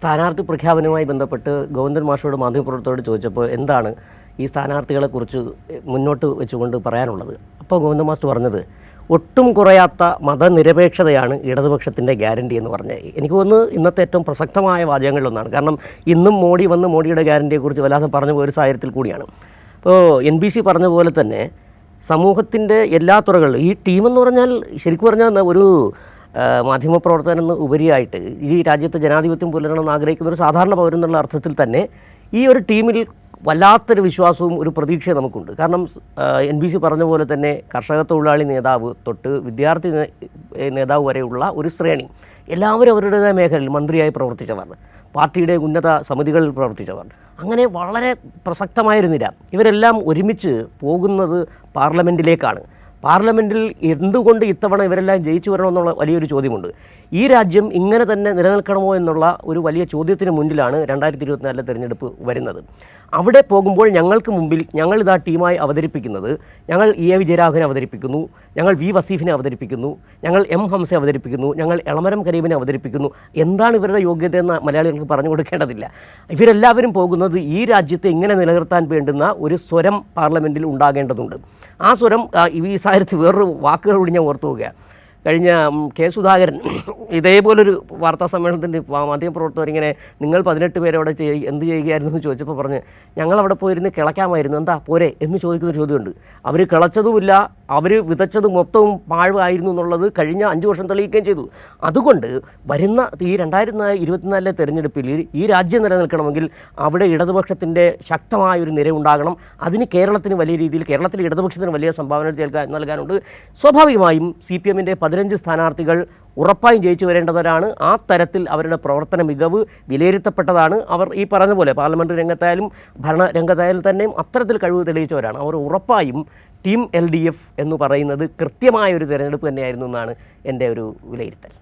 സ്ഥാനാർത്ഥി പ്രഖ്യാപനവുമായി ബന്ധപ്പെട്ട് ഗോവിന്ദൻ മാഷോട് മാധ്യമപ്രവർത്തകരോട് ചോദിച്ചപ്പോൾ എന്താണ് ഈ സ്ഥാനാർത്ഥികളെക്കുറിച്ച് മുന്നോട്ട് വെച്ചുകൊണ്ട് പറയാനുള്ളത്. അപ്പോൾ ഗോവിന്ദൻ മാസ്റ്റർ പറഞ്ഞത് ഒട്ടും കുറയാത്ത മതനിരപേക്ഷതയാണ് ഇടതുപക്ഷത്തിൻ്റെ ഗ്യാരണ്ടി എന്ന് പറഞ്ഞ് എനിക്ക് തോന്നുന്നു ഇന്നത്തെ ഏറ്റവും പ്രസക്തമായ വാചകങ്ങളിലൊന്നാണ്. കാരണം ഇന്നും മോഡി വന്ന് മോഡിയുടെ ഗ്യാരണ്ടിയെക്കുറിച്ച് വല്ലാതെ പറഞ്ഞു പോയൊരു സാഹചര്യത്തിൽ കൂടിയാണ്. ഇപ്പോൾ NBC പറഞ്ഞ പോലെ തന്നെ സമൂഹത്തിൻ്റെ എല്ലാ തുറകളിലും ഈ ടീമെന്ന് പറഞ്ഞാൽ ശരിക്കും പറഞ്ഞാൽ ഒരു മാധ്യമപ്രവർത്തകനെന്ന് ഉപരിയായിട്ട് ഈ രാജ്യത്ത് ജനാധിപത്യം പുലരണമെന്ന് ആഗ്രഹിക്കുന്ന ഒരു സാധാരണ പൗരന്നുള്ള അർത്ഥത്തിൽ തന്നെ ഈ ഒരു ടീമിൽ വല്ലാത്തൊരു വിശ്വാസവും ഒരു പ്രതീക്ഷയും നമുക്കുണ്ട്. കാരണം NBC പറഞ്ഞ പോലെ തന്നെ കർഷക തൊഴിലാളി നേതാവ് തൊട്ട് വിദ്യാർത്ഥി നേതാവ് വരെയുള്ള ഒരു ശ്രേണി എല്ലാവരും അവരുടേതായ മേഖലയിൽ മന്ത്രിയായി പ്രവർത്തിച്ചവർ, പാർട്ടിയുടെ ഉന്നത സമിതികളിൽ പ്രവർത്തിച്ചവർ, അങ്ങനെ വളരെ പ്രസക്തമായൊരു നിര ഇവരെല്ലാം ഒരുമിച്ച് പോകുന്നത് പാർലമെൻറ്റിലേക്കാണ്. പാർലമെൻറ്റിൽ എന്തുകൊണ്ട് ഇത്തവണ ഇവരെല്ലാം ജയിച്ചു വരണമെന്നുള്ള വലിയൊരു ചോദ്യമുണ്ട്. ഈ രാജ്യം ഇങ്ങനെ തന്നെ നിലനിൽക്കണമോ എന്നുള്ള ഒരു വലിയ ചോദ്യത്തിന് മുന്നിലാണ് 2024 തെരഞ്ഞെടുപ്പ് വരുന്നത്. അവിടെ പോകുമ്പോൾ ഞങ്ങൾക്ക് മുമ്പിൽ ഞങ്ങളിതാ ടീമായി അവതരിപ്പിക്കുന്നത് ഞങ്ങൾ EA വിജയരാഘവനെ അവതരിപ്പിക്കുന്നു, ഞങ്ങൾ V വസീഫിനെ അവതരിപ്പിക്കുന്നു, ഞങ്ങൾ M ഹംസയെ അവതരിപ്പിക്കുന്നു, ഞങ്ങൾ എളമരം കരീമിനെ അവതരിപ്പിക്കുന്നു. എന്താണ് ഇവരുടെ യോഗ്യതയെന്ന് മലയാളികൾക്ക് പറഞ്ഞു കൊടുക്കേണ്ടതില്ല. ഇവരെല്ലാവരും പോകുന്നത് ഈ രാജ്യത്തെ ഇങ്ങനെ നിലനിർത്താൻ വേണ്ടുന്ന ഒരു സ്വരം പാർലമെൻറ്റിൽ ഉണ്ടാകേണ്ടതുണ്ട്. ആ സ്വരം ഈ സാഹചര്യത്തിൽ വേറൊരു വാക്കുകൾ കൂടി ഞാൻ ഓർത്തു പോകുക. കഴിഞ്ഞ K. സുധാകരൻ ഇതേപോലൊരു വാർത്താ സമ്മേളനത്തിൻ്റെ മാധ്യമപ്രവർത്തകർ ഇങ്ങനെ നിങ്ങൾ 18 പേരവിടെ എന്ത് ചെയ്യുകയായിരുന്നു എന്ന് ചോദിച്ചപ്പോൾ പറഞ്ഞ് ഞങ്ങളവിടെ പോയിരുന്ന് കിളയ്ക്കാമായിരുന്നു, എന്താ പോരെ എന്ന് ചോദിക്കുന്നൊരു ചോദ്യമുണ്ട്. അവർ കിളച്ചതുമില്ല, അവർ വിതച്ചത് മൊത്തവും പാഴ്വായിരുന്നു എന്നുള്ളത് കഴിഞ്ഞ 5 വർഷം തെളിയിക്കുകയും ചെയ്തു. അതുകൊണ്ട് വരുന്ന ഈ 2024 തെരഞ്ഞെടുപ്പിൽ ഈ രാജ്യം നിലനിൽക്കണമെങ്കിൽ അവിടെ ഇടതുപക്ഷത്തിൻ്റെ ശക്തമായൊരു നിര ഉണ്ടാകണം. അതിന് കേരളത്തിന് വലിയ രീതിയിൽ കേരളത്തിലെ ഇടതുപക്ഷത്തിന് വലിയ സംഭാവന നൽകാനുണ്ട്. സ്വാഭാവികമായും CPMൻ്റെ 15 സ്ഥാനാർത്ഥികൾ ഉറപ്പായും ജയിച്ചു വരേണ്ടവരാണ്. ആ തരത്തിൽ അവരുടെ പ്രവർത്തന മികവ് വിലയിരുത്തപ്പെട്ടതാണ്. അവർ ഈ പറഞ്ഞ പോലെ പാർലമെൻ്ററി രംഗത്തായാലും ഭരണരംഗത്തായാലും തന്നെയും അത്തരത്തിൽ കഴിവ് തെളിയിച്ചവരാണ്. അവർ ഉറപ്പായും ടീം LDF എന്ന് പറയുന്നത് കൃത്യമായൊരു തിരഞ്ഞെടുപ്പ് തന്നെയായിരുന്നു എന്നാണ് എൻ്റെ ഒരു വിലയിരുത്തൽ.